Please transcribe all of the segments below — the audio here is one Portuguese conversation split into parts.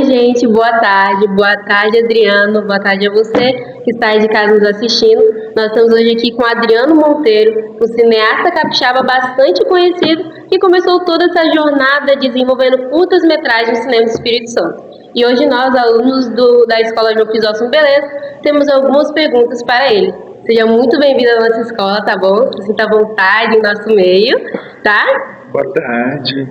gente, boa tarde Adriano, boa tarde a você que está aí de casa nos assistindo. Nós estamos hoje aqui com Adriano Monteiro, um cineasta capixaba bastante conhecido, que começou toda essa jornada desenvolvendo curtas-metragens no cinema do Espírito Santo. E hoje nós, alunos da Escola João Crisóstomo Beleza, temos algumas perguntas para ele. Seja muito bem-vindo à nossa escola, tá bom? Sinta à vontade em nosso meio, tá? Boa tarde,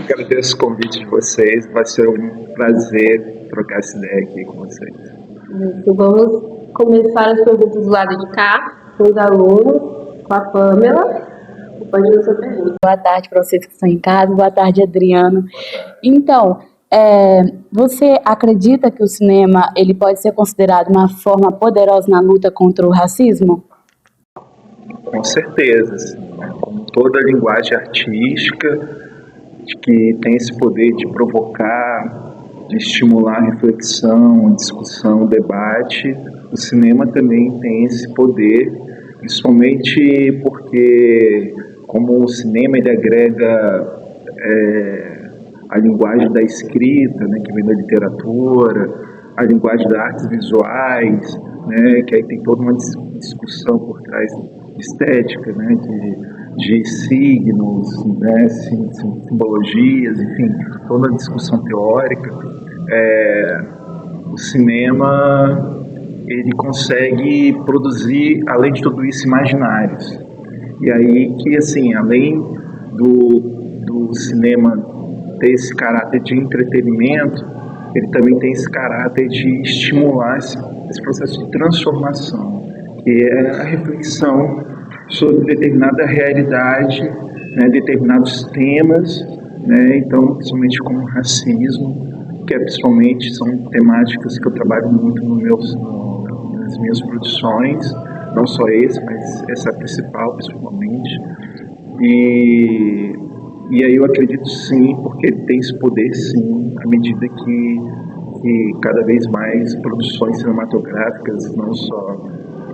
agradeço o convite de vocês, vai ser um prazer trocar essa ideia aqui com vocês. Vamos começar as perguntas do lado de cá, com os alunos, com a Pamela. Pode ir sua pergunta. Boa tarde para vocês que estão em casa, boa tarde, Adriano. Então, você acredita que o cinema ele pode ser considerado uma forma poderosa na luta contra o racismo? Com certeza, como toda linguagem artística que tem esse poder de provocar, de estimular a reflexão, a discussão, o debate, o cinema também tem esse poder, principalmente porque como o cinema ele agrega a linguagem da escrita, né, que vem da literatura, a linguagem das artes visuais, né, que aí tem toda uma discussão por trás estética, né, de signos, né, simbologias, enfim, toda a discussão teórica. O cinema ele consegue produzir, além de tudo isso, imaginários. E aí que, assim, além do cinema ter esse caráter de entretenimento, ele também tem esse caráter de estimular esse processo de transformação, que é a reflexão sobre determinada realidade, né, determinados temas, né, então, principalmente como racismo, que principalmente são temáticas que eu trabalho muito nas minhas produções, não só esse, mas essa é a principal, principalmente. E aí eu acredito sim, porque ele tem esse poder sim, à medida que cada vez mais produções cinematográficas, não só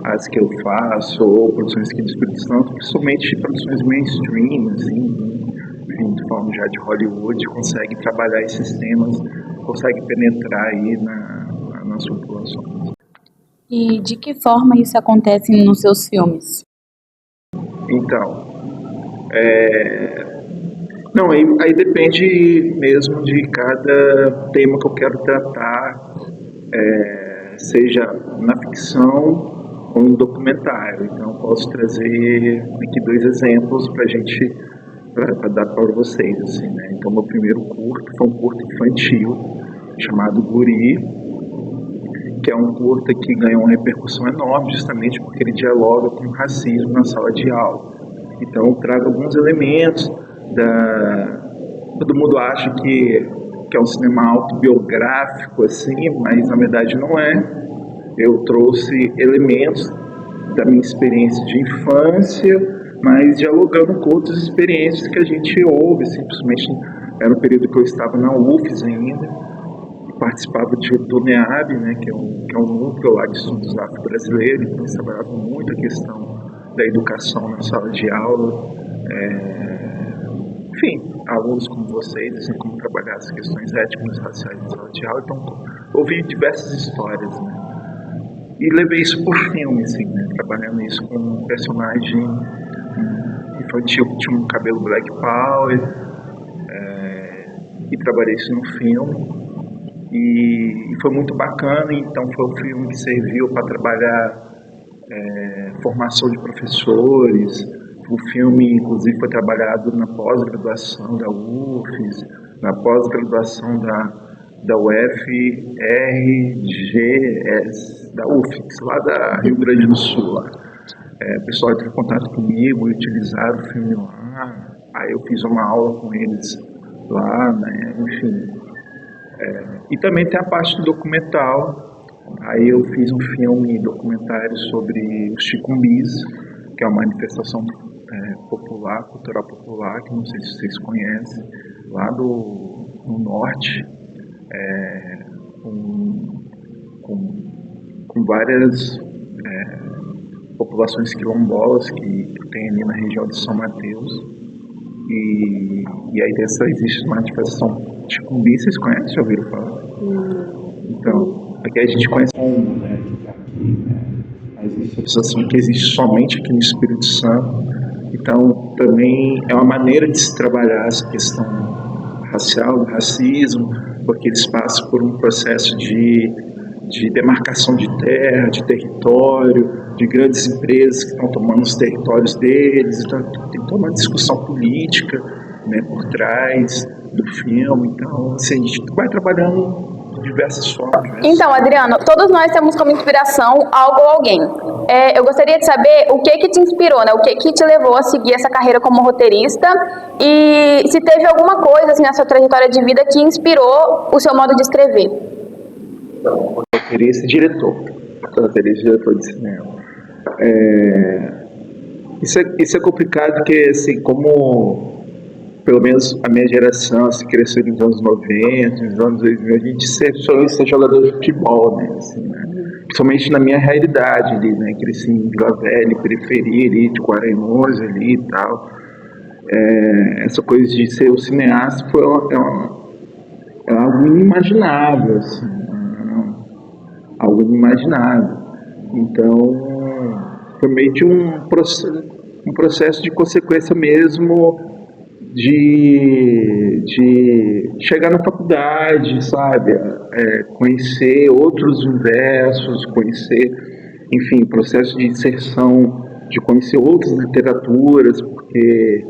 as que eu faço, ou produções aqui do Espírito Santo, principalmente produções mainstream, assim, enfim, de forma já de Hollywood, conseguem trabalhar esses temas, conseguem penetrar aí nas populações. E de que forma isso acontece nos seus filmes? Então, não, aí depende mesmo de cada tema que eu quero tratar, seja na ficção ou no documentário. Então, posso trazer aqui 2 exemplos para dar para vocês, assim, né? Então, meu primeiro curto foi um curto infantil chamado Guri, que é um curta que ganhou uma repercussão enorme justamente porque ele dialoga com o racismo na sala de aula. Então, eu trago alguns elementos todo mundo acha que é um cinema autobiográfico, assim, mas na verdade não é. Eu trouxe elementos da minha experiência de infância, mas dialogando com outras experiências que a gente ouve, simplesmente era um período que eu estava na UFES ainda, e participava do NEAB, né, que é um núcleo lá de estudos afro-brasileiros, então eles trabalhavam muito a questão da educação na sala de aula, enfim, alunos como vocês, assim, como trabalhar as questões étnicas, raciais na sala de aula, então ouvi diversas histórias, né? E levei isso por filme, assim, né? Trabalhando isso com um personagem infantil que tinha um cabelo black power, e trabalhei isso no filme. E foi muito bacana, então foi um filme que serviu para trabalhar formação de professores. O filme, inclusive, foi trabalhado na pós-graduação da UFES, na pós-graduação da UFRGS, da UFES, lá da Rio Grande do Sul. Lá. O pessoal teve contato comigo e utilizaram o filme lá. Aí eu fiz uma aula com eles lá, né? Enfim. E também tem a parte do documental. Aí eu fiz um filme documentário sobre os chicumbis, que é uma manifestação popular, cultural popular, que não sei se vocês conhecem, lá no norte, com várias populações quilombolas que tem ali na região de São Mateus. E aí existe uma manifestação Ticumbi, vocês conhecem? Já ouviram falar? Então, aqui a gente conhece como, né? Mas existe a associação que existe somente aqui no Espírito Santo. Então, também é uma maneira de se trabalhar essa questão racial, do racismo, porque eles passam por um processo de demarcação de terra, de território, de grandes empresas que estão tomando os territórios deles. Então, tem toda uma discussão política, né, por trás do filme. Então, assim, a gente vai trabalhando de diversas formas. Então, Adriano, todos nós temos como inspiração algo ou alguém. Eu gostaria de saber o que te inspirou, né? O que te levou a seguir essa carreira como roteirista e se teve alguma coisa assim, na sua trajetória de vida que inspirou o seu modo de escrever. Roteirista e diretor. Roteirista e diretor de cinema. Isso é complicado porque, assim, como pelo menos a minha geração assim, cresceu nos anos 90, nos anos 2000, a gente sempre sonhou em ser jogador de futebol, né? Assim, né? Principalmente na minha realidade ali, né? Cresci em Vila Velha, periferia ali, de Guaranhuns ali e tal. Essa coisa de ser o cineasta foi algo inimaginável, assim, algo inimaginável. Então, foi meio que um processo de consequência mesmo de chegar na faculdade, sabe? Conhecer outros universos, conhecer, enfim, processo de inserção, de conhecer outras literaturas, porque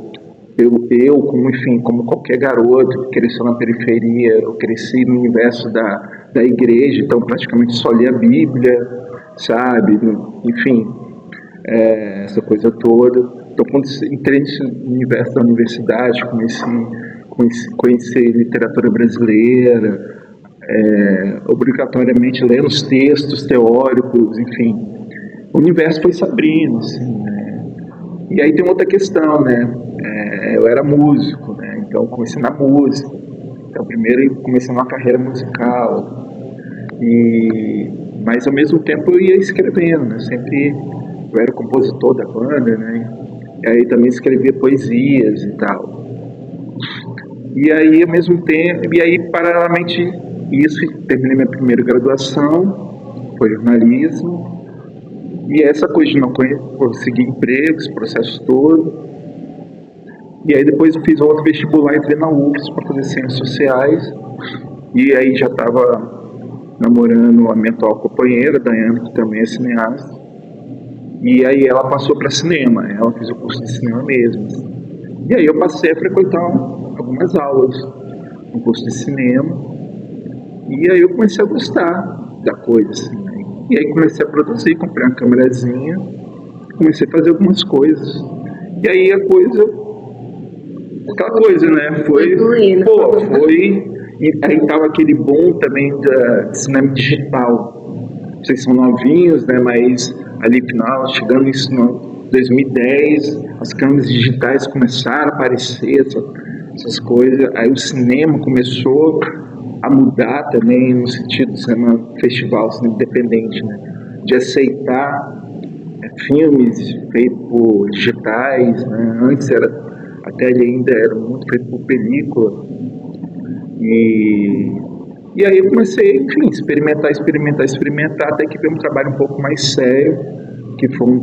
como qualquer garoto que cresceu na periferia, eu cresci no universo da igreja, então praticamente só li a Bíblia, sabe? Enfim, essa coisa toda. Então, quando entrei nesse universo da universidade, conheci literatura brasileira, obrigatoriamente lendo os textos teóricos, enfim. O universo foi se abrindo, assim, né? E aí tem outra questão, né? Eu era músico, né? Então comecei na música. Então primeiro eu comecei uma carreira musical. Mas ao mesmo tempo eu ia escrevendo, né? Eu era o compositor da banda, né? E aí também escrevia poesias e tal. E aí, ao mesmo tempo, paralelamente isso, terminei minha primeira graduação, foi jornalismo. E essa coisa de não conseguir emprego, esse processo todo. E aí depois eu fiz outro vestibular, entrei na UFS para fazer ciências sociais. E aí já estava namorando a minha atual companheira, Daiane, que também é cineasta. E aí ela passou para cinema, ela fez o curso de cinema mesmo. E aí eu passei a frequentar algumas aulas no curso de cinema. E aí eu comecei a gostar da coisa, assim, né? E aí comecei a produzir, comprei uma câmerazinha, comecei a fazer algumas coisas. E aí aquela coisa, né? Aí tava aquele boom também de cinema digital. Vocês são novinhos, né? Mas ali final, chegando isso em 2010, as câmeras digitais começaram a aparecer, essas coisas. Aí o cinema começou a mudar também, no sentido de cinema festival, cinema independente, né? De aceitar filmes feitos por digitais, né? Antes até ele ainda era muito feito por película. E aí eu comecei, enfim, experimentar, até que veio um trabalho um pouco mais sério, que foi um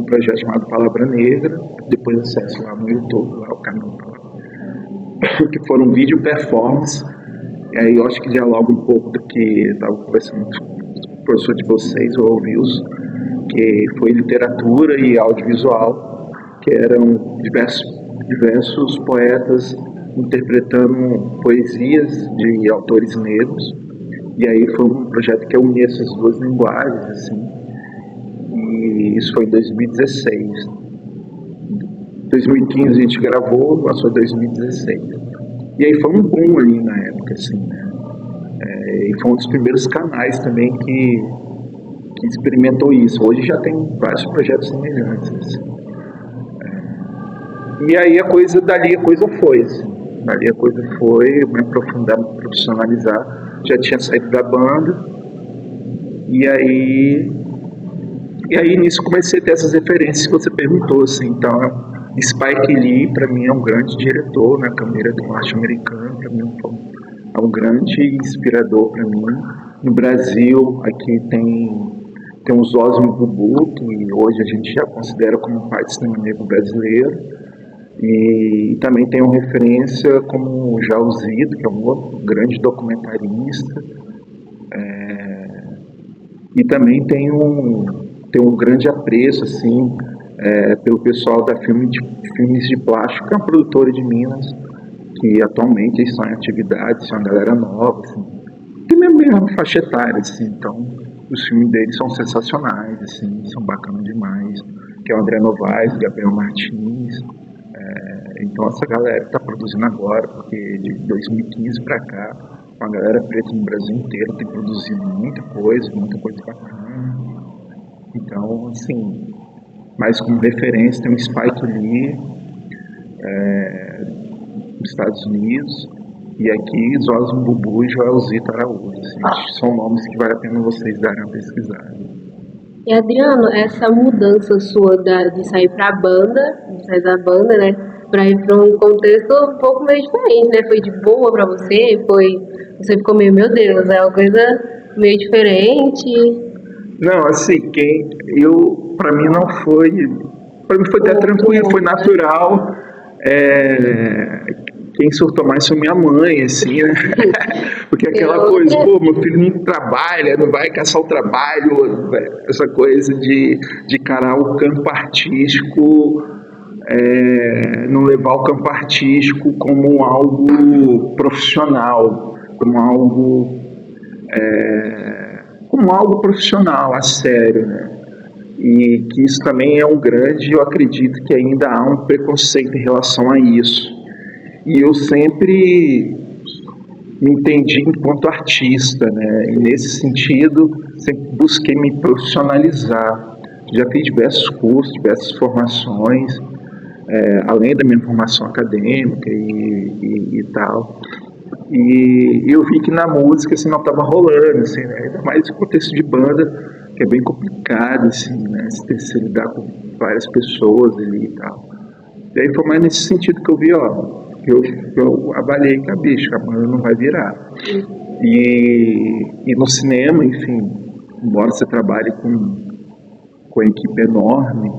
projeto chamado Palavra Negra, depois acesso lá no YouTube, lá o canal, que foram vídeo performance. E aí eu acho que dialoga um pouco do que eu estava conversando com o professor de vocês, o Wilson, que foi literatura e audiovisual, que eram diversos poetas interpretando poesias de autores negros. E aí foi um projeto que unia essas duas linguagens, assim. E isso foi em 2016. 2015 a gente gravou, passou 2016. E aí foi um boom ali na época, assim, né? E foi um dos primeiros canais também que experimentou isso. Hoje já tem vários projetos semelhantes, assim. E aí dali a coisa foi, assim. Dali a coisa foi, me aprofundar, me profissionalizar. Já tinha saído da banda. E aí nisso comecei a ter essas referências que você perguntou, assim. Então, Spike Lee, para mim, é um grande diretor, né? Câmera do norte-americano, para mim é um grande inspirador para mim. No Brasil, aqui tem o Zósimo Bubu, que hoje a gente já considera como pai do cinema negro brasileiro. E também tenho referência como o Jauzito, que é um outro grande documentarista. E também tenho um grande apreço assim, pelo pessoal da Filmes de Plástico, que é uma produtora de Minas, que atualmente eles estão em atividade, são uma galera nova, assim, tem mesmo faixa etária, assim, então os filmes deles são sensacionais, assim, são bacanas demais, que é o André Novaes, Gabriel Martins, então essa galera que está produzindo agora, porque de 2015 para cá, a galera preta no Brasil inteiro tem produzido muita coisa bacana. Então, assim, mas como referência tem o Spike Lee, nos Estados Unidos, e aqui Zósimo Bubu e Joelzito Araújo. Assim, são nomes que vale a pena vocês darem uma pesquisada. E Adriano, essa mudança sua de sair pra banda, de sair da banda, né, pra ir pra um contexto um pouco meio diferente, né? Foi de boa pra você? Você ficou meio, meu Deus, é uma coisa meio diferente? Não, assim, pra mim não foi, pra mim foi até tranquilo, foi natural. Quem surtou mais foi minha mãe, assim, né? Porque aquela coisa, pô, meu filho não trabalha, não vai caçar o trabalho, essa coisa de encarar o campo artístico, não levar o campo artístico como algo profissional, como algo profissional, a sério, né? E que isso também é eu acredito que ainda há um preconceito em relação a isso. E eu sempre me entendi enquanto artista, né? E nesse sentido, sempre busquei me profissionalizar. Já fiz diversos cursos, diversas formações, além da minha formação acadêmica e tal. E eu vi que na música assim, não estava rolando, assim, né? Ainda mais no contexto de banda, que é bem complicado, assim, né? Você tem que se lidar com várias pessoas ali e tal. E aí foi mais nesse sentido que eu vi, eu avaliei que a banda não vai virar. E no cinema, enfim, embora você trabalhe com a equipe enorme,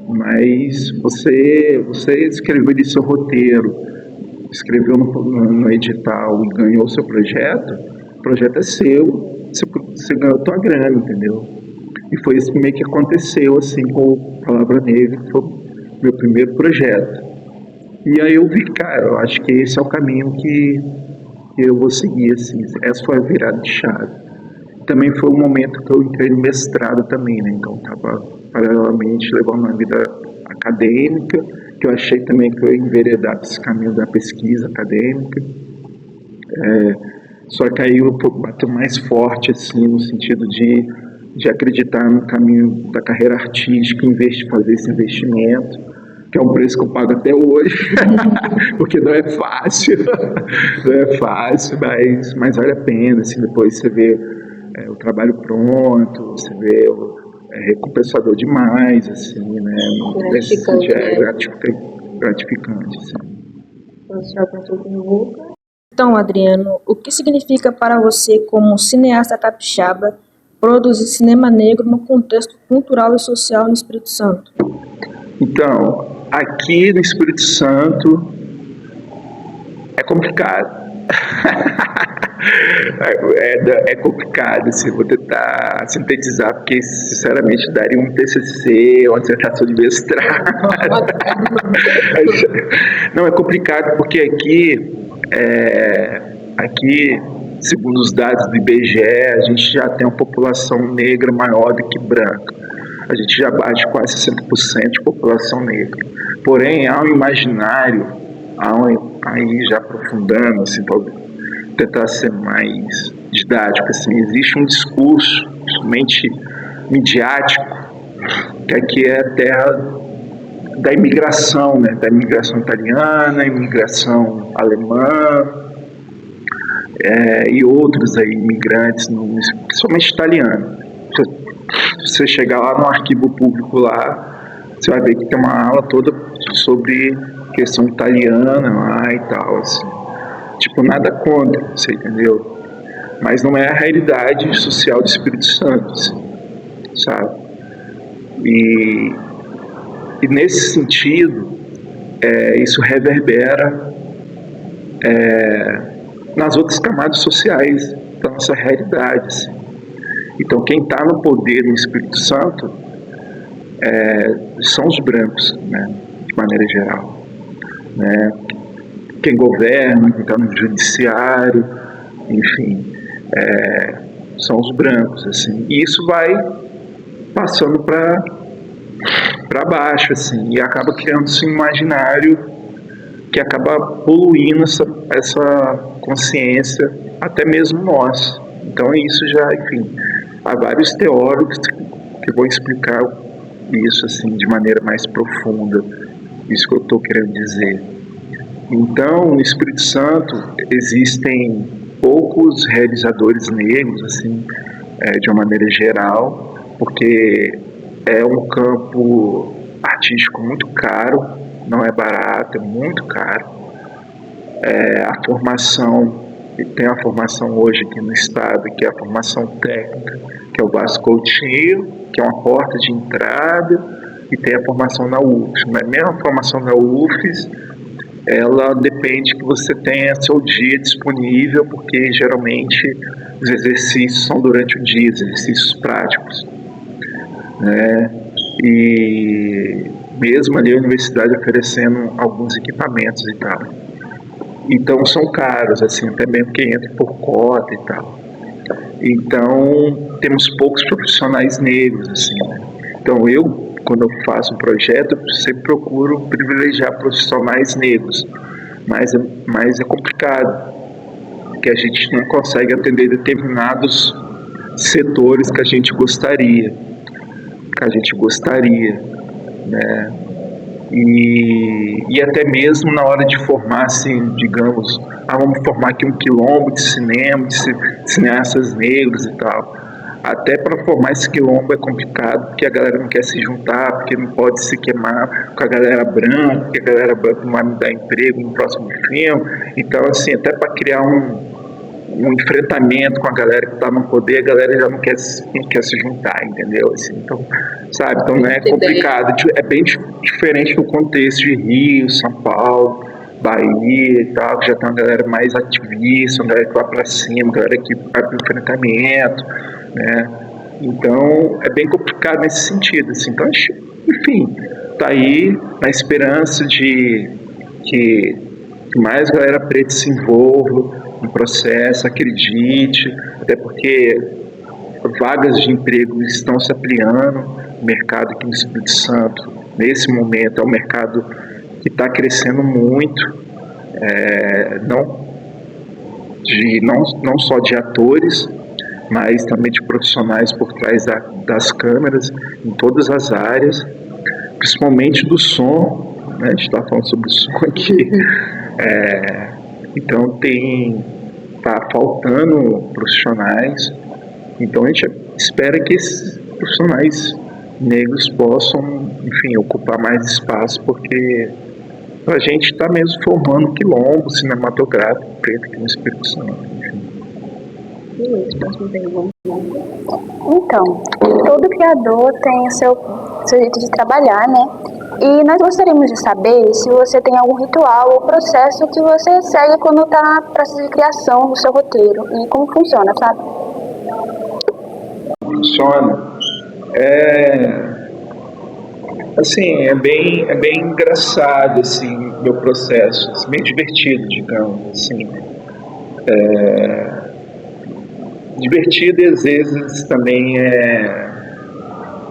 mas você escreveu ali seu roteiro, escreveu no edital e ganhou o seu projeto, o projeto é seu, você ganhou a tua grana, entendeu? E foi isso que meio que aconteceu, assim, com o Palavra Negra, que foi o meu primeiro projeto. E aí eu vi, cara, eu acho que esse é o caminho que eu vou seguir, assim, essa foi a virada de chave. Também foi o momento que eu entrei no mestrado também, né, então estava paralelamente levando uma vida acadêmica, que eu achei também que eu ia enveredar esse caminho da pesquisa acadêmica, só que aí eu bateu mais forte, assim, no sentido de acreditar no caminho da carreira artística, fazer esse investimento, que é um preço que eu pago até hoje, porque não é fácil, mas vale a pena, assim, depois você vê o trabalho pronto, você vê recompensador demais, assim, né? Gratificante, assim. Então, Adriano, o que significa para você, como cineasta capixaba, produzir cinema negro no contexto cultural e social no Espírito Santo? Então, aqui no Espírito Santo é complicado. É complicado, assim, vou tentar sintetizar, porque sinceramente daria um TCC, uma dissertação de mestrado. Não, é complicado porque aqui, segundo os dados do IBGE, a gente já tem uma população negra maior do que branca. A gente já bate quase 60% de população negra. Porém, há um imaginário, aí já aprofundando, assim, para tentar ser mais didático, assim, existe um discurso, principalmente midiático, que aqui é a terra da imigração, né? Da imigração italiana, imigração alemã, e outros aí, imigrantes, principalmente italianos. Se você chegar lá no arquivo público lá, você vai ver que tem uma aula toda sobre questão italiana lá e tal, assim. Tipo, nada contra, você entendeu? Mas não é a realidade social do Espírito Santo, assim, sabe? E nesse sentido, isso reverbera nas outras camadas sociais da nossa realidade, assim. Então, quem está no poder no Espírito Santo são os brancos, né, de maneira geral, né? Quem governa, quem está no judiciário, enfim, são os brancos, assim. E isso vai passando para baixo, assim, e acaba criando-se um imaginário que acaba poluindo essa consciência, até mesmo nós. Então isso já, enfim, há vários teóricos que vão explicar isso assim de maneira mais profunda, isso que eu estou querendo dizer. Então, no Espírito Santo existem poucos realizadores negros, assim, de uma maneira geral, porque é um campo artístico muito caro, não é barato, é muito caro. A formação, tem a formação hoje aqui no estado, que é a formação técnica, que é o Vasco Coutinho, que é uma porta de entrada, e tem a formação na UFES. Mas mesmo a formação na UFES, ela depende que você tenha seu dia disponível, porque geralmente os exercícios são durante o dia, exercícios práticos, né? E mesmo ali a universidade oferecendo alguns equipamentos e tal. Então são caros, assim, até mesmo que entra por cota e tal. Então temos poucos profissionais negros, assim, né? Então quando eu faço um projeto, eu sempre procuro privilegiar profissionais negros, mas é complicado, porque a gente não consegue atender determinados setores que a gente gostaria, né? E até mesmo na hora de formar, assim, digamos, vamos formar aqui um quilombo de cinema, de cineastas negros e tal. Até para formar esse quilombo é complicado, porque a galera não quer se juntar, porque não pode se queimar com a galera branca, porque a galera branca não vai me dar emprego no próximo filme. Então, assim, até para criar um enfrentamento com a galera que está no poder, a galera já não quer se juntar, entendeu? Assim, então, sabe? Então, não é complicado. É bem diferente do contexto de Rio, São Paulo, Bahia e tal, que já tem uma galera mais ativista, uma galera que vai para cima, uma galera que vai para o enfrentamento, né? Então, é bem complicado nesse sentido, assim. Então, enfim, tá aí na esperança de que mais galera preta se envolva no processo, acredite, até porque vagas de emprego estão se ampliando, o mercado aqui no Espírito Santo, nesse momento, é um mercado que está crescendo muito, não só de atores, mas também de profissionais por trás das câmeras, em todas as áreas, principalmente do som, né? A gente está falando sobre o som aqui. Então tá faltando profissionais, então a gente espera que esses profissionais negros possam, enfim, ocupar mais espaço, porque a gente está mesmo formando um quilombo cinematográfico preto aqui no Espírito Santo. Então, todo criador tem seu jeito de trabalhar, né? E nós gostaríamos de saber se você tem algum ritual ou processo que você segue quando está no processo de criação do seu roteiro e como funciona, sabe? Funciona. Assim, é bem engraçado, assim, meu processo, assim, bem divertido, digamos, assim. Divertido e às vezes também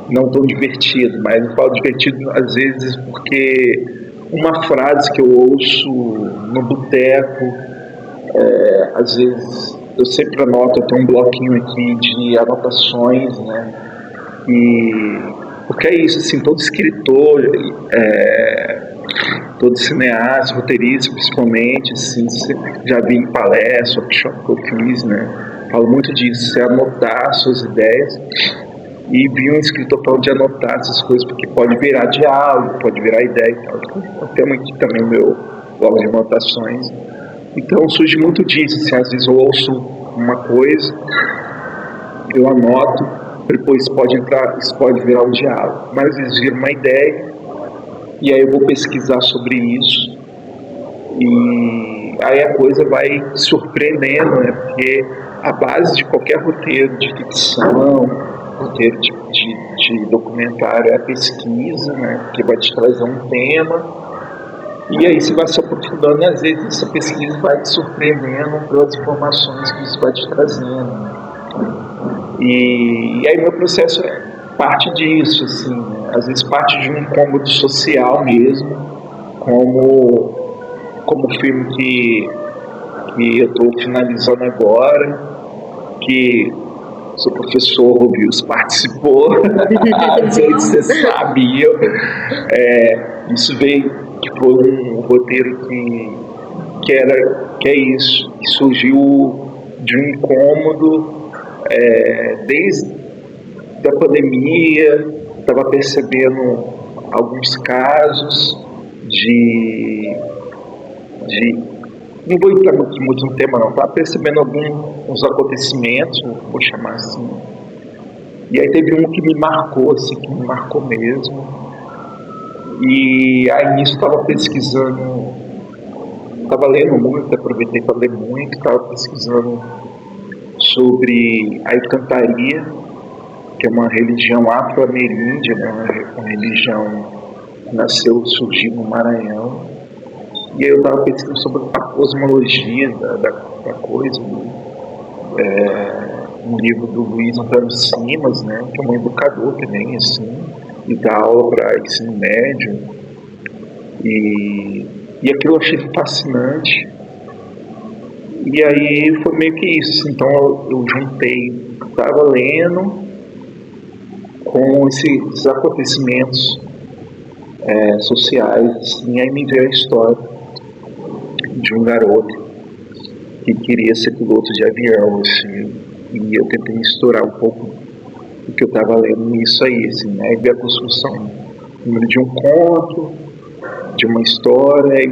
não tão divertido, mas eu falo divertido às vezes porque uma frase que eu ouço no boteco, às vezes eu sempre anoto, eu tenho um bloquinho aqui de anotações, né? Porque é isso, assim, todo escritor, todo cineasta, roteirista principalmente, assim, já vi em palestra, workshop que eu fiz, né? Falo muito disso, você anotar suas ideias, e vi um escritor falando de anotar essas coisas, porque pode virar diálogo, pode virar ideia e tal. Eu tenho aqui também o meu blog de anotações, Então surge muito disso, assim, às vezes eu ouço uma coisa, eu anoto, depois isso pode virar um diálogo, mas às vezes vira uma ideia, e aí eu vou pesquisar sobre isso, e aí a coisa vai surpreendendo, né? Porque a base de qualquer roteiro de ficção, roteiro de documentário é a pesquisa, né? Porque vai te trazer um tema, e aí você vai se aprofundando e às vezes essa pesquisa vai te surpreendendo pelas informações que isso vai te trazendo. E aí meu processo parte disso, assim, né? Às vezes parte de um incômodo social mesmo, como o filme que eu estou finalizando agora, que o seu professor Rubius participou, não sei se você sabia, isso veio, que foi um roteiro que é isso, que surgiu de um incômodo desde a pandemia, estava percebendo alguns casos de não vou entrar muito no tema não, estava percebendo alguns acontecimentos, vou chamar assim, e aí teve um que me marcou, assim, que me marcou mesmo, e aí nisso estava pesquisando, estava lendo muito, aproveitei para ler muito, estava pesquisando sobre a Eucantaria, que é uma religião afro-ameríndia, né, uma religião que surgiu no Maranhão. E aí eu estava pesquisando sobre a cosmologia da coisa, um livro do Luiz Antônio Simas, né, que é um educador também, assim, e dá aula para ensino médio. E aquilo eu achei fascinante. E aí foi meio que isso, assim, então eu juntei o que estava lendo com esses acontecimentos sociais, assim, aí me veio a história de um garoto que queria ser piloto de avião, assim, e eu tentei misturar um pouco o que eu estava lendo nisso aí, assim, né, e ver a construção de um conto, de uma história, e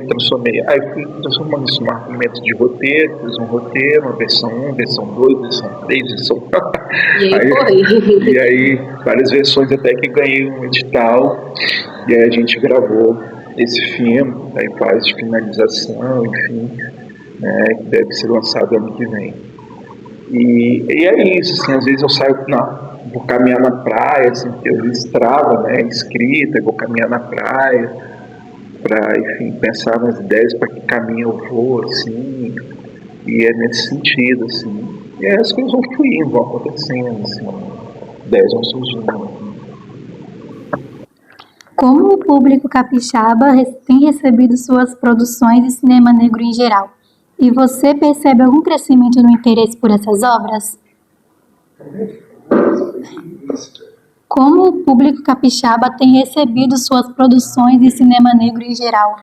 fui transformando isso num argumento de roteiro, fiz um roteiro, uma versão 1, versão 2, versão 3, versão... E aí foi. E aí, várias versões até que ganhei um edital, e aí a gente gravou esse filme, tá em fase de finalização, enfim, né, que deve ser lançado ano que vem. E é isso, assim, às vezes eu saio, vou caminhar na praia, assim, eu Strava, né, escrita, vou caminhar na praia, para, enfim, pensar nas ideias para que caminho eu vou, assim, e é nesse sentido, assim, e aí as coisas vão fluindo, vão acontecendo, assim, ideias vão surgindo. Como o público capixaba tem recebido suas produções de cinema negro em geral? E você percebe algum crescimento no interesse por essas obras? Como o público capixaba tem recebido suas produções de cinema negro em geral?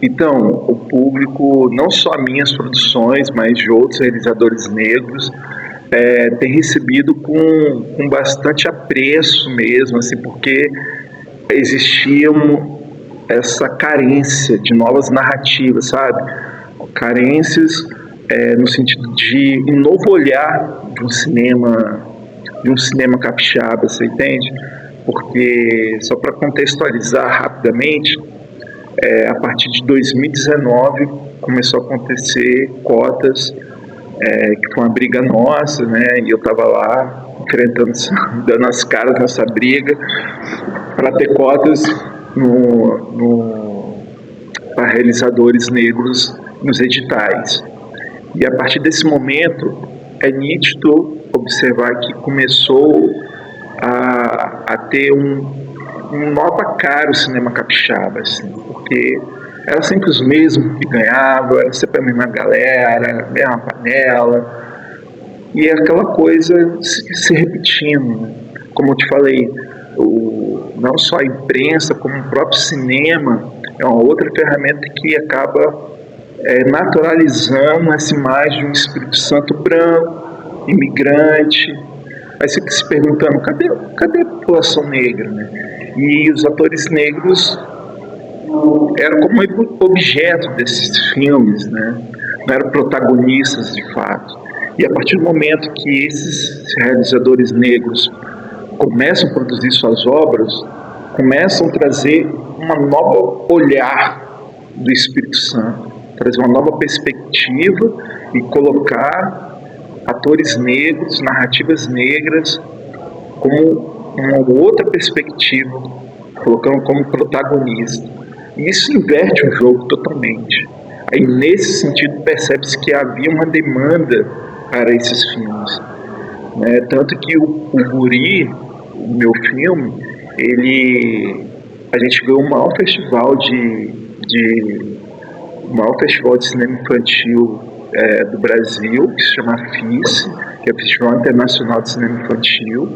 Então, o público, não só minhas produções, mas de outros realizadores negros, tem recebido com bastante apreço mesmo, assim, porque existia essa carência de novas narrativas, sabe? Carências no sentido de um novo olhar de um cinema capixaba, você entende? Porque, só para contextualizar rapidamente, a partir de 2019 começou a acontecer cotas, que foi uma briga nossa, né? E eu estava lá enfrentando, dando as caras nessa briga para ter cotas para realizadores negros nos editais. E a partir desse momento é nítido observar que começou a ter um nova cara o cinema capixaba, assim, porque era sempre os mesmos que ganhavam, era sempre a mesma galera, a mesma panela, e aquela coisa se repetindo, né? Como eu te falei, não só a imprensa, como o próprio cinema é uma outra ferramenta que acaba naturalizando essa imagem de um Espírito Santo branco, imigrante. Aí você fica se perguntando, cadê a população negra, né? E os atores negros era como objeto desses filmes, né? Não eram protagonistas de fato. E a partir do momento que esses realizadores negros começam a produzir suas obras, começam a trazer uma nova olhar do Espírito Santo, trazer uma nova perspectiva e colocar atores negros, narrativas negras como uma outra perspectiva, colocando como protagonista. E isso inverte o jogo totalmente. Aí, nesse sentido, percebe-se que havia uma demanda para esses filmes. Né? Tanto que o Guri, o meu filme, a gente ganhou o maior festival o maior festival de cinema infantil do Brasil, que se chama FICE, que é o Festival Internacional de Cinema Infantil.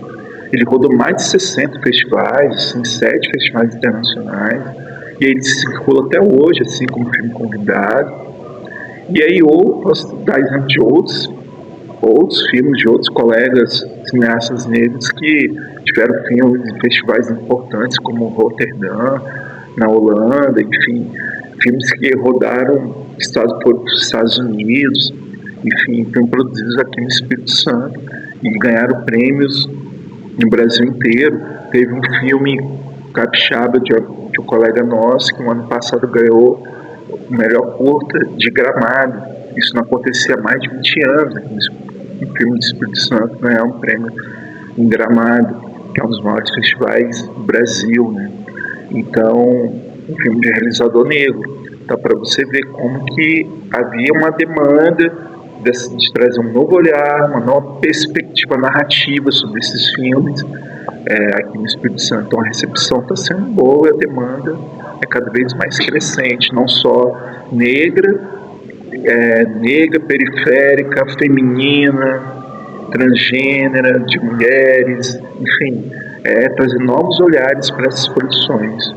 Ele rodou mais de 60 festivais, assim, 7 festivais internacionais, e ele circula até hoje, assim, como filme convidado. E aí eu posso dar exemplo de outros filmes de outros colegas cineastas negros que tiveram filmes em festivais importantes, como Roterdã, na Holanda, enfim, filmes que rodaram pelos Estados Unidos, enfim, foram produzidos aqui no Espírito Santo e ganharam prêmios no Brasil inteiro. Teve um filme capixaba de um colega nosso que no ano passado ganhou o melhor curta de Gramado. Isso não acontecia há mais de 20 anos aqui no filme do Espírito Santo ganhar um prêmio em Gramado, que é um dos maiores festivais do Brasil, né? Então, um filme de realizador negro. Então, para você ver como que havia uma demanda de trazer um novo olhar, uma nova perspectiva narrativa sobre esses filmes aqui no Espírito Santo. Então, a recepção está sendo boa, a demanda é cada vez mais crescente, não só negra, periférica, feminina, transgênera, de mulheres, enfim, trazer novos olhares para essas produções.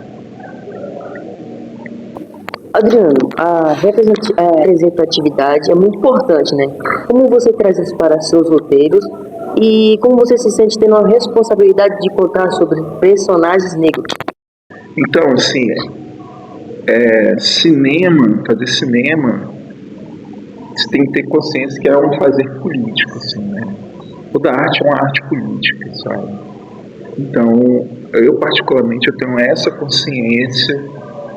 Adriano, a representatividade é muito importante, né? Como você traz isso para seus roteiros e como você se sente tendo a responsabilidade de contar sobre personagens negros? Então, assim, fazer cinema, você tem que ter consciência que é um fazer político, assim, né? Toda arte é uma arte política, sabe? Então, eu particularmente, eu tenho essa consciência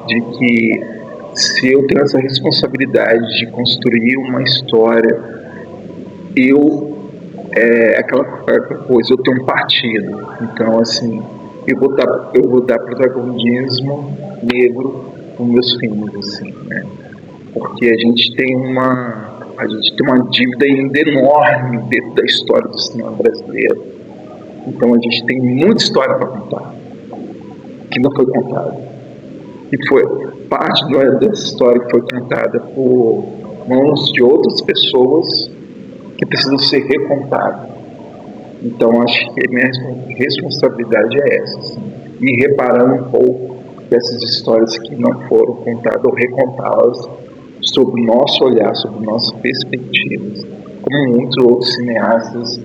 de que se eu tenho essa responsabilidade de construir uma história, aquela coisa, eu tenho um partido. Então, assim, eu vou dar protagonismo negro nos meus filmes, assim, né? Porque a gente tem uma dívida ainda enorme dentro da história do cinema brasileiro. Então, a gente tem muita história para contar, que não foi contada. E foi parte dessa história que foi contada por mãos de outras pessoas que precisam ser recontadas. Então, acho que a minha responsabilidade é essa, assim, ir reparando um pouco dessas histórias que não foram contadas ou recontá-las sob o nosso olhar, sob nossas perspectivas, como muitos outros cineastas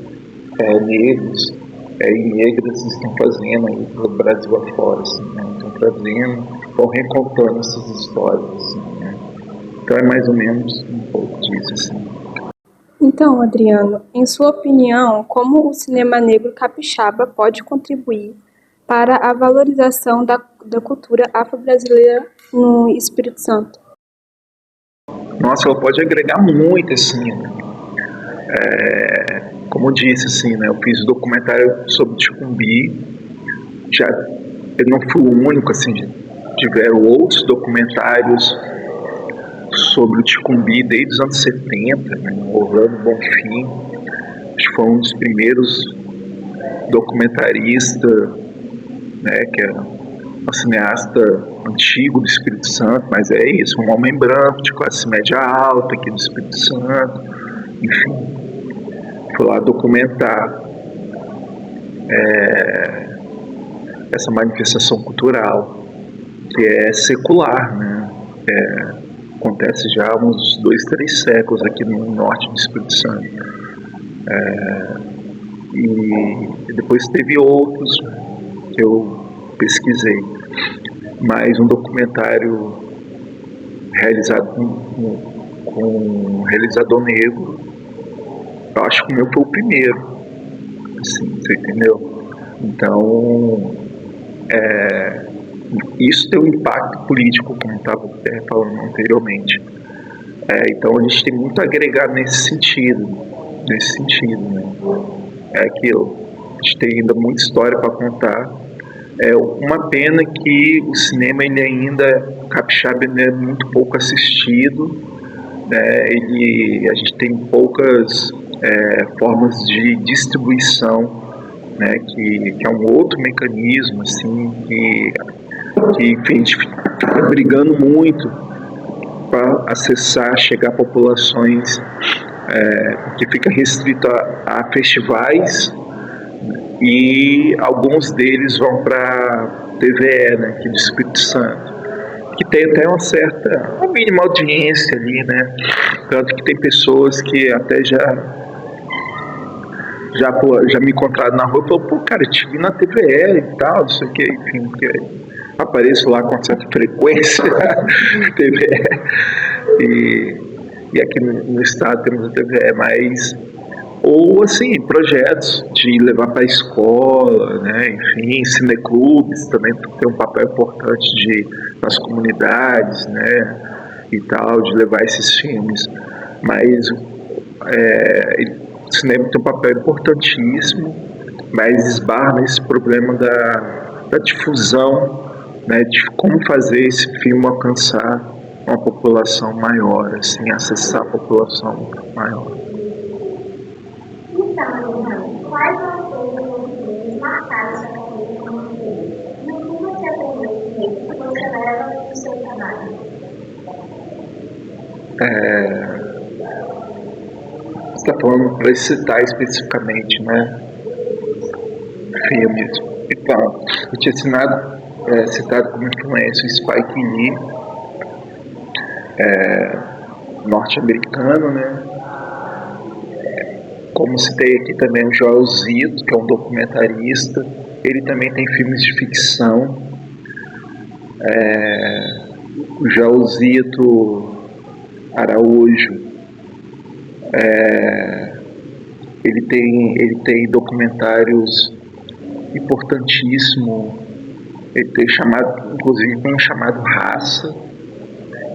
negros e negras estão fazendo aí pelo Brasil afora, assim, né? Estão trazendo, estão recontando essas histórias, assim, né? Então é mais ou menos um pouco disso, assim. Então, Adriano, em sua opinião, como o cinema negro capixaba pode contribuir para a valorização da cultura afro-brasileira no Espírito Santo? Nossa, ela pode agregar muito, assim, né? Como eu disse, assim, né? Eu fiz um documentário sobre o Ticumbi. Eu não fui o único, assim, tiveram outros documentários sobre o Ticumbi desde os anos 70, né? Orlando Bonfim, acho que foi um dos primeiros documentaristas, né? Que é um cineasta antigo do Espírito Santo, mas é isso, um homem branco de classe média alta aqui do Espírito Santo, enfim, foi lá documentar essa manifestação cultural que é secular, né? Acontece já há uns 2, 3 séculos aqui no norte do Espírito Santo. E depois teve outros que eu pesquisei. mas um documentário realizado com um realizador negro, eu acho que o meu foi o primeiro, assim, você entendeu? Então, isso tem um impacto político, como eu estava falando anteriormente. Então a gente tem muito a agregar nesse sentido, né? É aquilo, a gente tem ainda muita história para contar. É uma pena que o cinema, ele ainda, capixaba, ele é muito pouco assistido, né? A gente tem poucas formas de distribuição, né? Que é um outro mecanismo, assim, que enfim, a gente fica brigando muito para acessar, chegar a populações, que fica restrito a festivais, e alguns deles vão para TVE, né, aqui do Espírito Santo, que tem até uma mínima audiência ali, né? Tanto que tem pessoas que até já me encontraram na rua e falaram, pô, cara, eu te vi na TVE e tal, não sei o que, enfim, porque apareço lá com certa frequência na TVE, e aqui no estado temos a TVE, mas, ou assim, projetos de levar para a escola, né, enfim, cineclubes também tem um papel importante nas comunidades, né, e tal, de levar esses filmes, mas o cinema tem um papel importantíssimo, mas esbarra nesse problema da difusão, né, de como fazer esse filme alcançar uma população maior, assim, acessar a população maior. Então, quais autores marcaram sua carreira como ator? E o que você aprendeu com ele que você leva para o seu trabalho? Você está falando para citar especificamente, né? Filmes. Então, eu tinha citado como influência o Spike Lee, norte-americano, né? Como citei aqui também o Joel Zito, que é um documentarista. Ele também tem filmes de ficção. O Joel Zito Araújo, ele tem documentários importantíssimos. Ele tem inclusive um chamado Raça.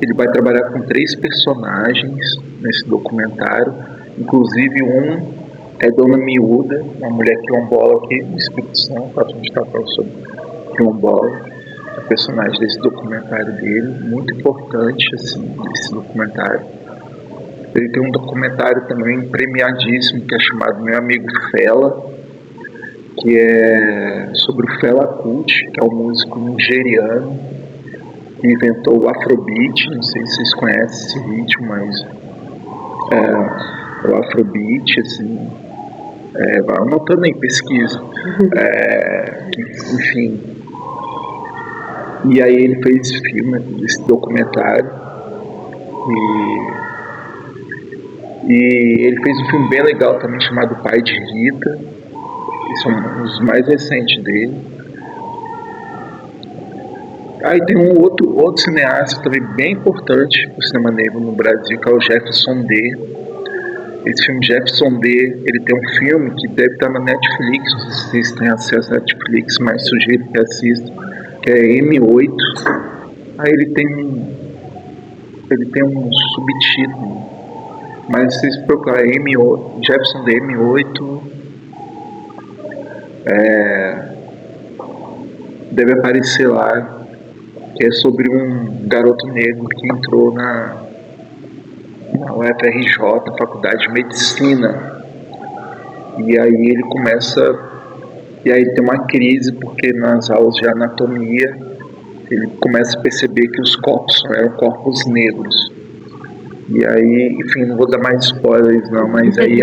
Ele vai trabalhar com 3 personagens nesse documentário, inclusive um é Dona Miúda, uma mulher quilombola aqui no Espírito Santo, a gente está falando sobre quilombola, a personagem desse documentário dele, muito importante, assim, esse documentário. Ele tem um documentário também premiadíssimo, que é chamado Meu Amigo Fela, que é sobre o Fela Kuti, que é um músico nigeriano, que inventou o Afrobeat. Não sei se vocês conhecem esse ritmo, mas o Afrobeat, assim, vai anotando aí, pesquisa. Enfim. E aí ele fez esse filme, esse documentário, e ele fez um filme bem legal também chamado Pai de Rita. Esse é um dos mais recentes dele. E tem um outro cineasta também bem importante para o cinema negro no Brasil, que é o Jefferson D. Esse filme Jefferson D, ele tem um filme que deve estar na Netflix, não sei se vocês têm acesso à Netflix, mas sugiro que assistam, que é M8. Ele tem um subtítulo, mas se vocês procurarem M8, Jefferson D M8, deve aparecer lá, que é sobre um garoto negro que entrou na UFRJ, Faculdade de Medicina, e aí ele tem uma crise, porque nas aulas de anatomia ele começa a perceber que os corpos eram corpos negros. E aí, enfim, não vou dar mais spoilers não, mas aí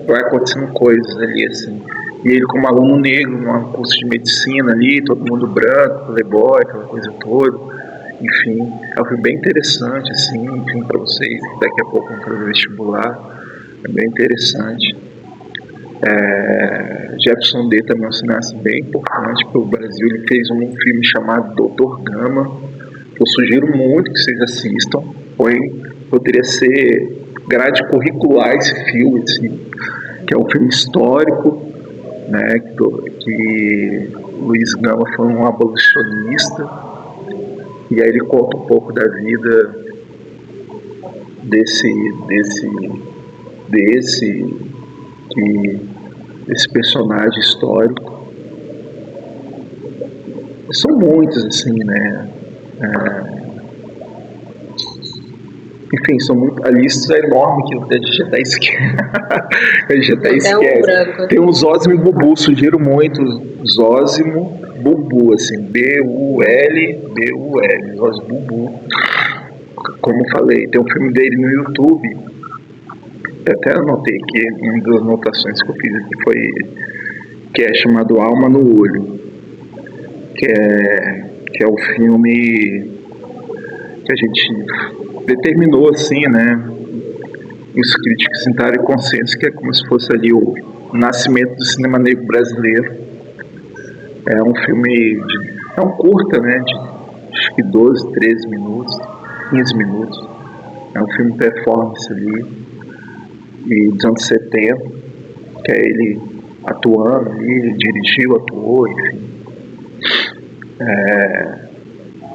vai acontecendo coisas ali, assim. E ele, como aluno negro, num curso de medicina ali, todo mundo branco, playboy, aquela coisa toda. Enfim, é um filme bem interessante, assim, enfim, para vocês que daqui a pouco vão fazer vestibular. É bem interessante. Jefferson D também é um cineasta bem importante para o Brasil. Ele fez um filme chamado Doutor Gama, que eu sugiro muito que vocês assistam. Poderia ser grade curricular esse filme, assim, que é um filme histórico, né, que Luiz Gama foi um abolicionista, e aí ele conta um pouco da vida desse personagem histórico. São muitos, assim, né? Enfim, a lista é enorme que a gente já até esquece. Tem um Zósimo e Bubu, sugiro muito. Zósimo, Bubu, assim, B-U-L, Zósimo Bubu. Como falei, tem um filme dele no YouTube. Eu até anotei aqui, uma das anotações que eu fiz aqui foi que é chamado Alma no Olho, que é o filme que a gente determinou, assim, né, os críticos entraram em consenso que é como se fosse ali o nascimento do cinema negro brasileiro. É um filme, é um curta, né, de acho que 12, 13 minutos, 15 minutos. É um filme performance ali, e dos anos 70, que é ele atuando ali, ele dirigiu, atuou, enfim.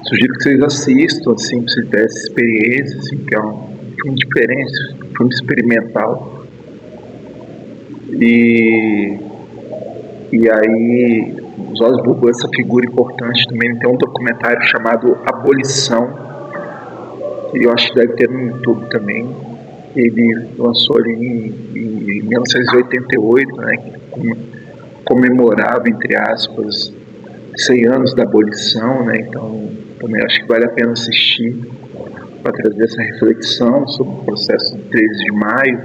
Sugiro que vocês assistam, assim, pra vocês terem essa experiência, assim, que é um filme diferente, um filme experimental. E aí, Zósimo Bubu, essa figura importante também, tem um documentário chamado Abolição, que eu acho que deve ter no YouTube também. Ele lançou ali em 1988, né, que comemorava, entre aspas, 100 anos da abolição, né, então também acho que vale a pena assistir para trazer essa reflexão sobre o processo de 13 de maio.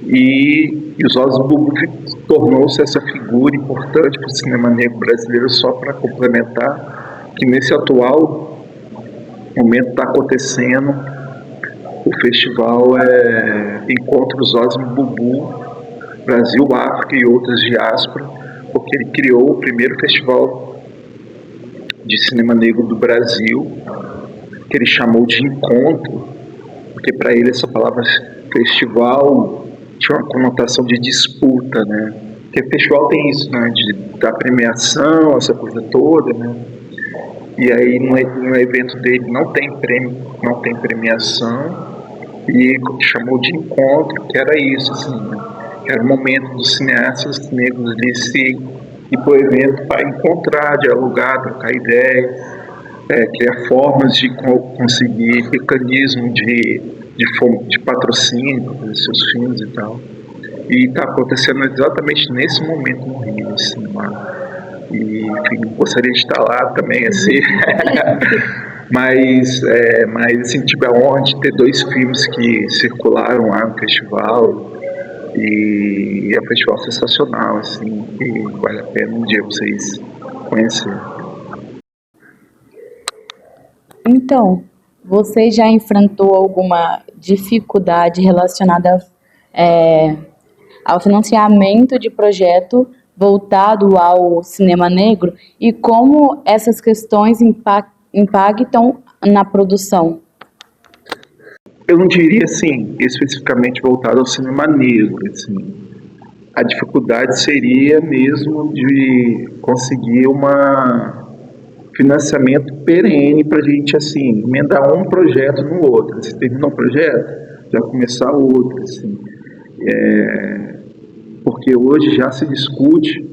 E o Zósimo Bubu tornou-se essa figura importante para o cinema negro brasileiro, só para complementar que nesse atual momento está acontecendo o festival Encontros Zósimo Bubu, Brasil, África e outras diásporas, porque ele criou o primeiro festival de cinema negro do Brasil, que ele chamou de Encontro, porque para ele essa palavra festival tinha uma conotação de disputa, né? Porque festival tem isso, né? Da premiação, essa coisa toda, né? E aí no evento dele não tem prêmio, não tem premiação, e chamou de Encontro, que era isso, assim, né? Que era o momento dos cineastas negros ali se ir para o evento para encontrar, dialogar, trocar ideias, criar formas de conseguir mecanismo de patrocínio para fazer seus filmes e tal. E está acontecendo exatamente nesse momento no Rio, assim, e enfim, gostaria de estar lá também, assim. mas assim, tive a honra de ter 2 filmes que circularam lá no festival, e é um festival sensacional, assim, e vale a pena um dia vocês conhecerem. Então, você já enfrentou alguma dificuldade relacionada ao financiamento de projeto voltado ao cinema negro, e como essas questões impactam na produção? Eu não diria, assim, especificamente voltado ao cinema negro, assim. A dificuldade seria mesmo de conseguir financiamento perene para a gente, assim, emendar um projeto no outro. Você termina um projeto, já começar outro, assim. Porque hoje já se discute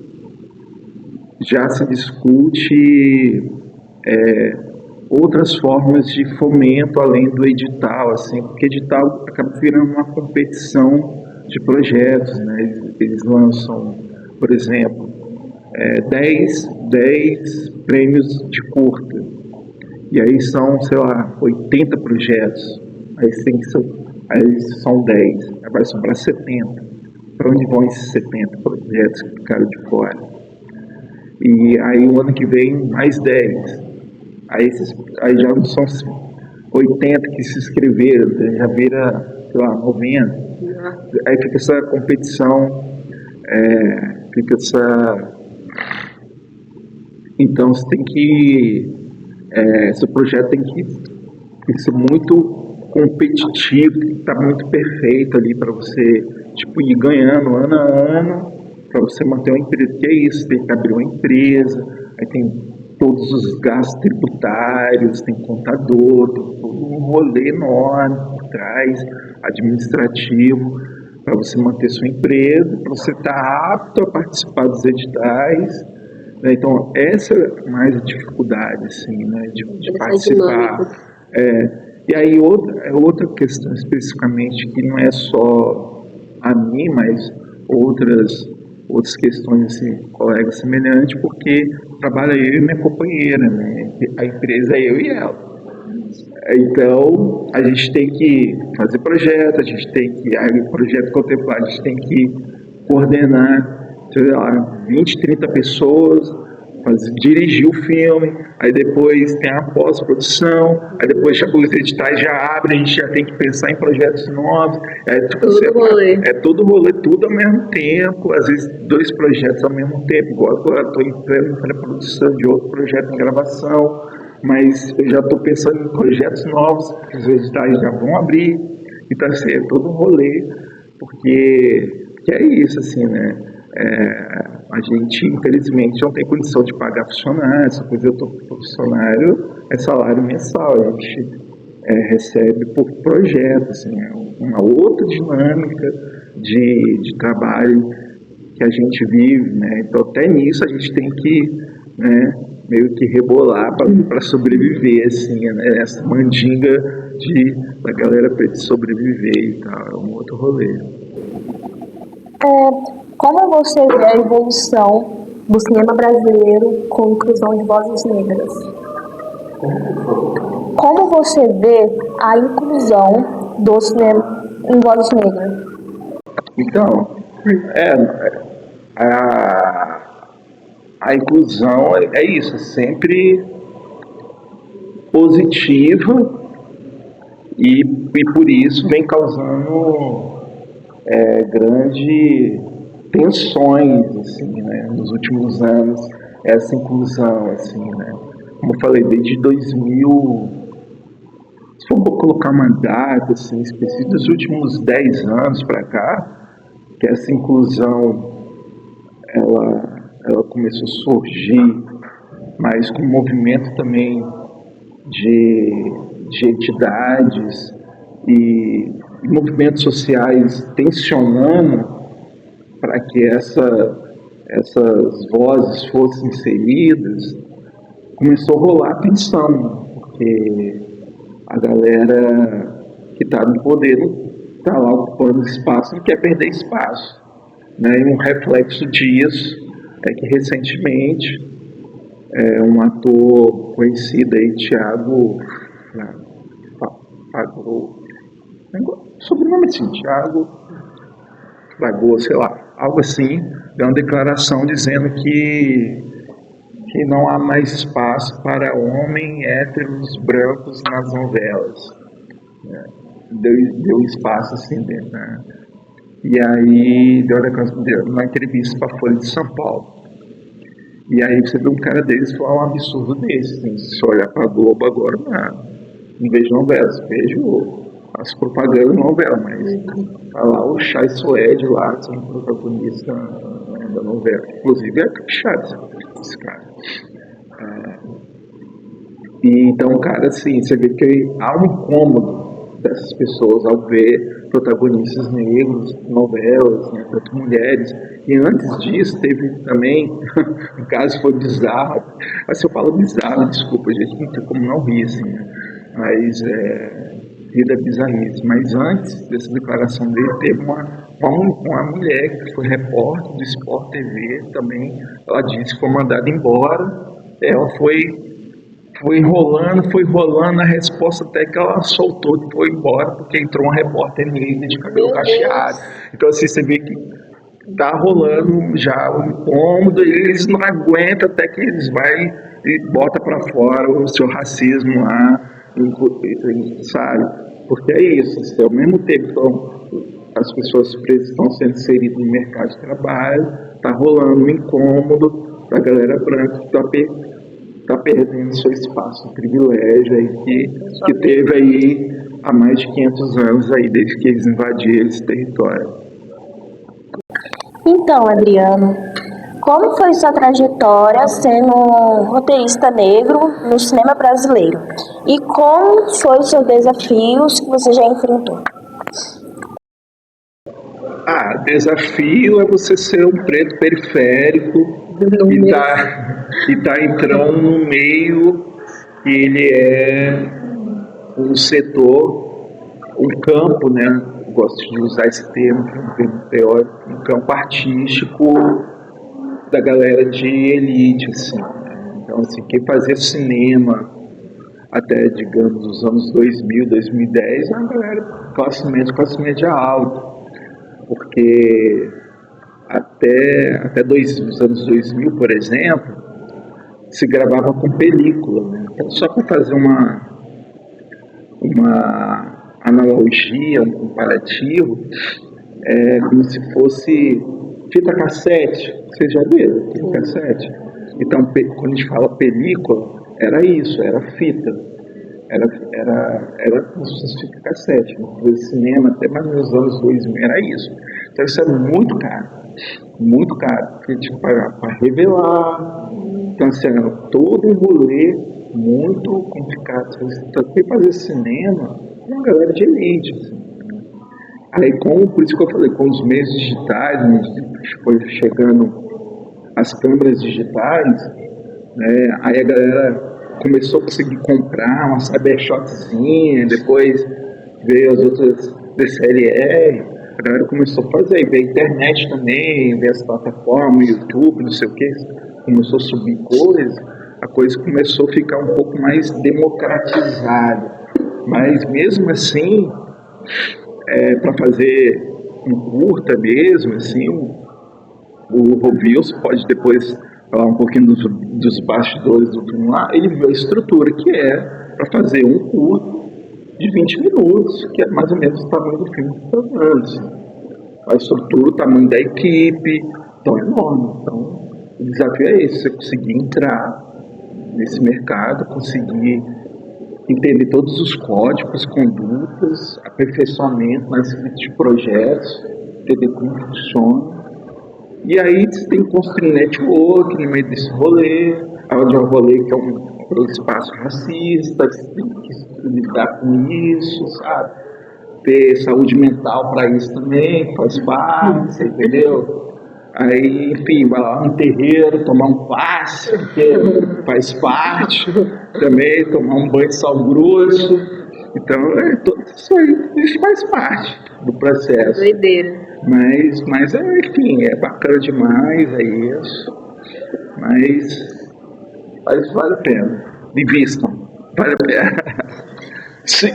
outras formas de fomento além do edital, assim, porque edital acaba virando uma competição de projetos, né? Eles lançam, por exemplo, 10 prêmios de curta, e aí são, sei lá, 80 projetos, aí são 10, aí vai sobrar 70. Para onde vão esses 70 projetos que ficaram de fora? E aí o ano que vem mais 10. Aí já não são 80 que se inscreveram, já vira, sei lá, 90. Aí fica essa competição, fica essa... Então você tem que... esse projeto tem que ser muito competitivo, tem que estar muito perfeito ali para você, tipo, ir ganhando ano a ano, para você manter uma empresa. Que é isso, tem que abrir uma empresa, aí tem todos os gastos tributários, tem contador, tem todo um rolê enorme por trás, administrativo, para você manter sua empresa, para você estar apto a participar dos editais, né? Então, essa é mais a dificuldade, assim, né, de participar. E aí, outra questão especificamente, que não é só a mim, mas outras questões, assim, colegas semelhantes, porque trabalha eu e minha companheira, né? A empresa é eu e ela. Então, a gente tem que fazer projeto, aí o projeto contemplado, a gente tem que coordenar, sei lá, 20, 30 pessoas, dirigir o filme, aí depois tem a pós-produção, aí depois já os editais já abrem, a gente já tem que pensar em projetos novos, todo rolê, tudo ao mesmo tempo, às vezes 2 projetos ao mesmo tempo, igual agora estou entrando em pré-produção de outro projeto em gravação, mas eu já estou pensando em projetos novos, que os editais já vão abrir, então assim, é todo um rolê, porque é isso, assim, né? A gente, infelizmente, não tem condição de pagar funcionário, essa coisa eu estou funcionário, é salário mensal, a gente recebe por projeto, assim, é uma outra dinâmica de trabalho que a gente vive, né? Então, até nisso a gente tem que, né, meio que rebolar para sobreviver, assim, né? Essa mandinga da galera para sobreviver e tal, é um outro rolê. Como você vê a evolução do cinema brasileiro com a inclusão de vozes negras? Como você vê a inclusão do cinema em vozes negras? Então, a inclusão é isso, é sempre positiva e por isso vem causando grandes tensões, assim, né, nos últimos anos, essa inclusão, assim, né, como eu falei, desde 2000, se for colocar uma data, assim, específica, dos últimos 10 anos para cá, que essa inclusão, ela começou a surgir, mas com um movimento também de entidades e movimentos sociais tensionando para que essas vozes fossem inseridas, começou a rolar tensão, porque a galera que está no poder está lá ocupando espaço, não quer perder espaço, né? E um reflexo disso é que recentemente um ator conhecido aí, Thiago Pagou, sobrenome assim, Thiago Pagou, sei lá, algo assim, deu uma declaração dizendo que não há mais espaço para homens héteros brancos nas novelas. Deu espaço assim dentro, né? E aí deu uma entrevista para a Folha de São Paulo. E aí você vê um cara deles falar um absurdo desse. Assim, se olhar para a Globo agora, não vejo novelas, vejo as propagandas da novela, mas tá lá o Chay Suede lá, sendo protagonista da novela. Inclusive é capixaba esse cara. E então, cara, assim, você vê que há um incômodo dessas pessoas ao ver protagonistas negros, novelas, né, tanto mulheres. E antes disso, teve também, um caso foi bizarro, mas se eu falo bizarro, desculpa, gente, não tem como não rir, assim, né? Mas vida bizarrice. Mas antes dessa declaração dele, teve uma mulher que foi repórter do Sport TV também, ela disse que foi mandada embora, ela foi enrolando a resposta até que ela soltou e foi embora, porque entrou uma repórter negra de cabelo cacheado. Então, assim, você vê que tá rolando já o incômodo, e eles não aguentam até que eles vai e bota para fora o seu racismo lá, sabe? Porque é isso, assim, ao mesmo tempo que as pessoas pretas estão sendo inseridas no mercado de trabalho, está rolando um incômodo da galera branca que está perdendo seu espaço de privilégio aí, que teve aí há mais de 500 anos aí, desde que eles invadiram esse território. Então, Adriano, como foi sua trajetória sendo um roteirista negro no cinema brasileiro? E como foi os seus desafios que você já enfrentou? Desafio é você ser um preto periférico e tá entrando no meio que ele é um setor, um campo, né? Eu gosto de usar esse termo, que é um termo teórico, um campo artístico da galera de elite, assim. Então, assim, quem fazia cinema até, digamos, os anos 2000, 2010, é a galera classe média alta. Porque até os anos 2000, por exemplo, se gravava com película, né? Então, só para fazer uma analogia, um comparativo, é como se fosse fita cassete. Vocês já viram fita cassete? Então, quando a gente fala película, era isso, era fita. Era como se fosse fita cassete. O cinema, até mais nos anos 2000, era isso. Então, isso é muito caro, porque tipo, para revelar. Então, assim, era todo um rolê muito complicado. Você tem que fazer cinema com uma galera de elite. Assim. Aí, por isso que eu falei, com os meios digitais, né, foi chegando as câmeras digitais, né, aí a galera começou a conseguir comprar uma cybershotzinha, depois veio as outras DSLR, a galera começou a fazer, veio a internet também, veio as plataformas, YouTube, não sei o que, começou a subir a coisa começou a ficar um pouco mais democratizada. Mas mesmo assim, para fazer um curta mesmo, assim, o Rovilson pode depois falar um pouquinho dos bastidores do filme lá, ele viu a estrutura que é para fazer um curto de 20 minutos, que é mais ou menos o tamanho do filme que está dando. A estrutura, o tamanho da equipe, tão enorme. Então, o desafio é esse, você conseguir entrar nesse mercado, conseguir entender todos os códigos, condutas, aperfeiçoamento na escrita de projetos, entender como funciona. E aí você tem que construir network no meio desse rolê, onde é um rolê que é um espaço racista, você tem que lidar com isso, sabe? Ter saúde mental para isso também, faz parte, você entendeu? Aí, enfim, vai lá no terreiro, tomar um passe, que faz parte, também tomar um banho de sal grosso. Então, tudo isso faz parte do processo. Doideira. Mas enfim, é bacana demais, é isso. Mas vale a pena. Invistam, vale a pena.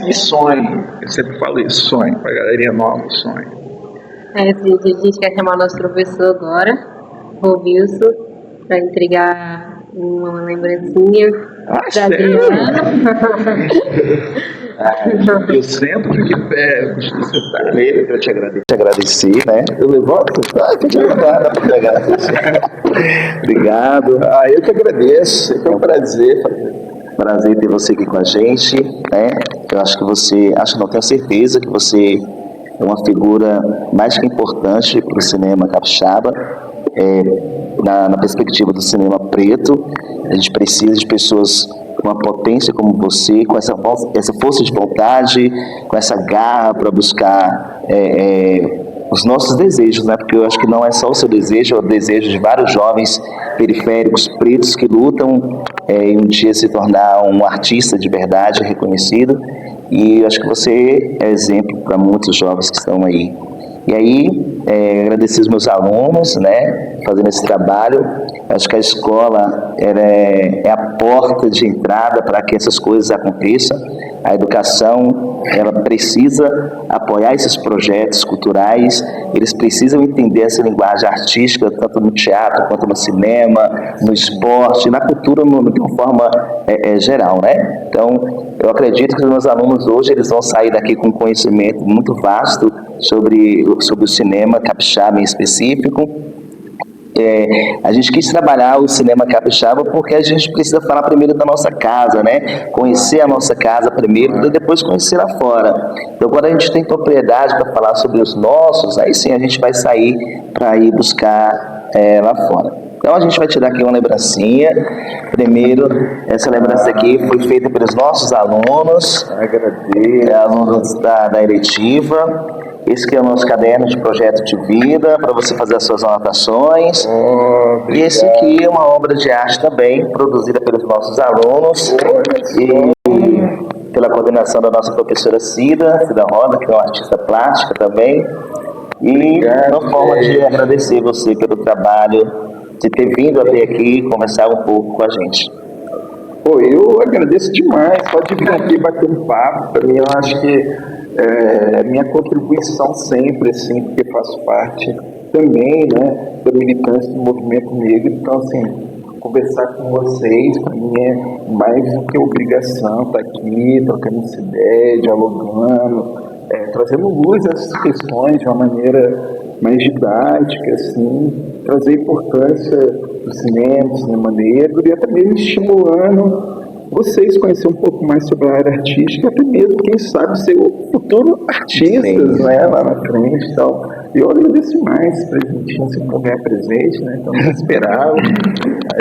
E sonhe, eu sempre falo isso, sonhe, pra galerinha nova, sonhe. A gente quer chamar o nosso professor agora, Rovilson, para entregar uma lembrancinha da Adriana. Eu sempre fico de pé, sentar nele para te agradecer, né? Eu levanto, tem que levantar para te agradecer. Obrigado. Eu que agradeço, é um prazer ter você aqui com a gente, né? Eu acho que tenho certeza que você é uma figura mais que importante para o cinema capixaba, na perspectiva do cinema preto. A gente precisa de pessoas com uma potência como você, com essa força de vontade, com essa garra para buscar os nossos desejos, né? Porque eu acho que não é só o seu desejo, é o desejo de vários jovens periféricos pretos que lutam em um dia se tornar um artista de verdade reconhecido. E eu acho que você é exemplo para muitos jovens que estão aí. E aí, agradecer os meus alunos, né, fazendo esse trabalho. Acho que a escola é a porta de entrada para que essas coisas aconteçam. A educação, ela precisa apoiar esses projetos culturais, eles precisam entender essa linguagem artística, tanto no teatro, quanto no cinema, no esporte, na cultura de uma forma geral, né? Então, eu acredito que os meus alunos hoje, eles vão sair daqui com um conhecimento muito vasto sobre o cinema capixaba em específico. A gente quis trabalhar o cinema capixaba porque a gente precisa falar primeiro da nossa casa, né? Conhecer a nossa casa primeiro e depois conhecer lá fora. Então, quando a gente tem propriedade para falar sobre os nossos, aí sim a gente vai sair para ir buscar lá fora. Então, a gente vai tirar aqui uma lembrancinha. Primeiro, essa lembrança aqui foi feita pelos nossos alunos, alunos da eletiva. Esse que é o nosso caderno de projeto de vida, para você fazer as suas anotações. E esse aqui é uma obra de arte também, produzida pelos nossos alunos e pela coordenação da nossa professora Cida Roda, que é uma artista plástica também. E uma forma de agradecer você pelo trabalho, de ter vindo até aqui conversar um pouco com a gente. Pô, eu agradeço demais, só de vir aqui bater um papo. Para mim, eu acho que minha contribuição sempre, assim, porque faço parte também, né, da militância do movimento negro. Então, assim, conversar com vocês, para mim é mais do que obrigação estar aqui, trocando essa ideia, dialogando, trazendo luz a essas questões de uma maneira mais didática, assim, trazer a importância do cinema negro e até mesmo estimulando vocês conhecer um pouco mais sobre a área artística, até mesmo, quem sabe, ser o futuro artistas, né, lá na frente. Então, eu agradeço mais para a gente não se ganhar presente, né, então não esperava.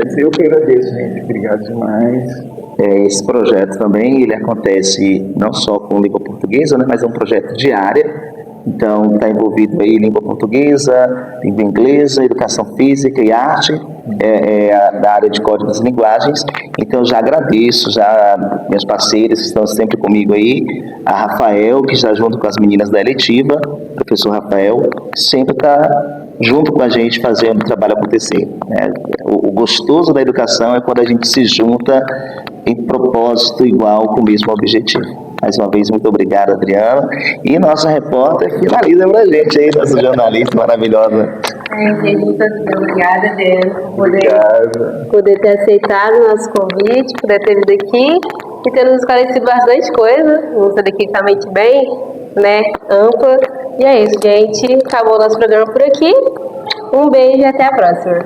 Mas eu que agradeço, gente, obrigado demais. Esse projeto também, ele acontece não só com língua portuguesa, né, mas é um projeto de área. Então, está envolvido aí língua portuguesa, língua inglesa, educação física e arte, da área de código das linguagens. Então, já agradeço, meus parceiros que estão sempre comigo aí, a Rafael, que está junto com as meninas da eletiva, o professor Rafael, que sempre está junto com a gente fazendo o trabalho acontecer. O gostoso da educação é quando a gente se junta em propósito igual, com o mesmo objetivo. Mais uma vez, muito obrigado, Adriana. E nossa repórter finaliza pra gente aí, nossa jornalista maravilhosa. Gente, muito obrigada, Adriana, por poder ter aceitado o nosso convite, poder ter vindo aqui e ter nos esclarecido bastante coisa. Vamos sair daqui com a mente bem, né, ampla. E é isso, gente. Acabou o nosso programa por aqui. Um beijo e até a próxima.